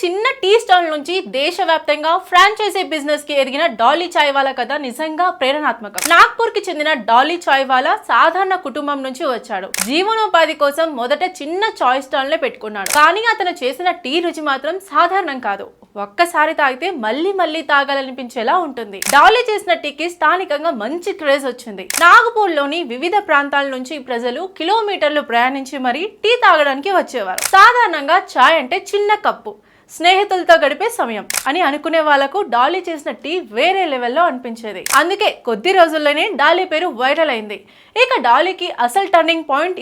చిన్న tea stall నుంచి దేశవ్యాప్తంగా ఫ్రాంచైజీ బిజినెస్ కి ఎదిగిన డాలీ చాయ్ వాలా కథ నిజంగా ప్రేరణాత్మకం. నాగ్పూర్ కి చెందిన డాలీ చాయ్ వాలా సాధారణ కుటుంబం నుంచి వచ్చాడు. జీవనోపాధి కోసం మొదట చిన్న చాయ్ స్టాల్ నే పెట్టుకున్నాడు. కానీ అతను చేసిన టీ రుచి మాత్రం సాధారణం కాదు. ఒక్కసారి తాగితే మళ్ళీ మళ్ళీ తాగాలనిపించేలా ఉంటుంది. డాలీ చేసిన టీకి స్థానికంగా మంచి క్రేజ్ వచ్చింది. నాగపూర్ లోని వివిధ ప్రాంతాల నుంచి ప్రజలు కిలోమీటర్లు ప్రయాణించి మరీ టీ తాగడానికి వచ్చేవారు. సాధారణంగా చాయ్ అంటే చిన్న కప్పు, స్నేహితులతో గడిపే సమయం అని అనుకునే వాళ్లకు డాలీ చేసిన టీ వేరే లెవెల్లో అనిపించేది. అందుకే కొద్ది రోజుల్లోనే డాలీ పేరు వైరల్ అయింది. ఇక డాలీకి అసలు టర్నింగ్ పాయింట్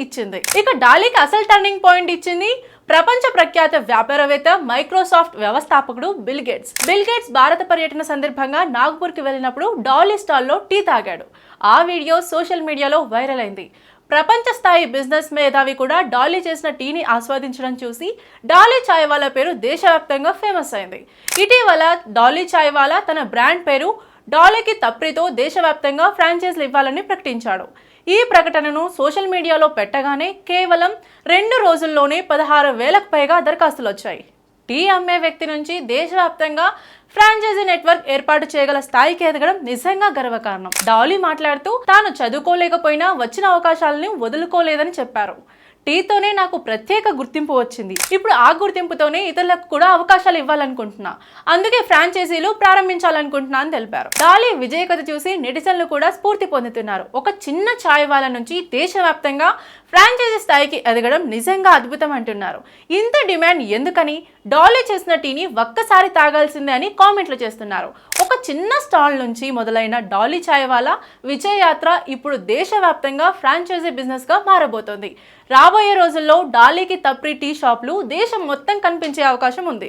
ఇచ్చింది ప్రపంచ ప్రఖ్యాత వ్యాపారవేత్త, మైక్రోసాఫ్ట్ వ్యవస్థాపకుడు బిల్ గేట్స్. భారత పర్యటన సందర్భంగా నాగ్పూర్ కి వెళ్ళినప్పుడు డాలీ స్టాల్లో టీ తాగాడు. ఆ వీడియో సోషల్ మీడియాలో వైరల్ అయింది. ప్రపంచ స్థాయి బిజినెస్ మేధావి కూడా డాలీ చేసిన టీని ఆస్వాదించడం చూసి డాలీ చాయ్ వాలా పేరు దేశవ్యాప్తంగా ఫేమస్ అయింది. ఇటీవల డాలీ చాయ్ వాలా తన బ్రాండ్ పేరు డాలీకి తప్రితో దేశవ్యాప్తంగా ఫ్రాంచైజీలు ఇవ్వాలని ప్రకటించాడు. ఈ ప్రకటనను సోషల్ మీడియాలో పెట్టగానే కేవలం 2 రోజుల్లోనే 16,000కు పైగా దరఖాస్తులు వచ్చాయి. టీ అమ్మే వ్యక్తి నుంచి దేశవ్యాప్తంగా ఫ్రాంచైజీ నెట్వర్క్ ఏర్పాటు చేయగల స్థాయికి ఎదగడం నిజంగా గర్వకారణం. డాలీ మాట్లాడుతూ తాను చదువుకోలేకపోయినా వచ్చిన అవకాశాలను వదులుకోలేదని చెప్పారు. టీతోనే నాకు ప్రత్యేక గుర్తింపు వచ్చింది. ఇప్పుడు ఆ గుర్తింపుతోనే ఇతరులకు కూడా అవకాశాలు ఇవ్వాలనుకుంటున్నా. అందుకే ఫ్రాంచైజీలు ప్రారంభించాలనుకుంటున్నా అని తెలిపారు. డాలీ విజయ కథ చూసి నెటిజన్లు కూడా స్ఫూర్తి పొందుతున్నారు. ఒక చిన్న ఛాయ్ వాలా నుంచి దేశవ్యాప్తంగా ఫ్రాంచైజీ స్థాయికి ఎదగడం నిజంగా అద్భుతం అంటున్నారు. ఇంత డిమాండ్ ఎందుకని? డాలీ చేసిన టీని ఒక్కసారి తాగాల్సిందే అని కామెంట్లు చేస్తున్నారు. ఒక చిన్న స్టాల్ నుంచి మొదలైన డాలీ చాయ్ వాలా విజయ యాత్ర ఇప్పుడు దేశవ్యాప్తంగా ఫ్రాంచైజీ బిజినెస్ గా మారబోతోంది. రాబోయే రోజుల్లో డాలీకి తప్రి టీ షాపులు దేశం మొత్తం కనిపించే అవకాశం ఉంది.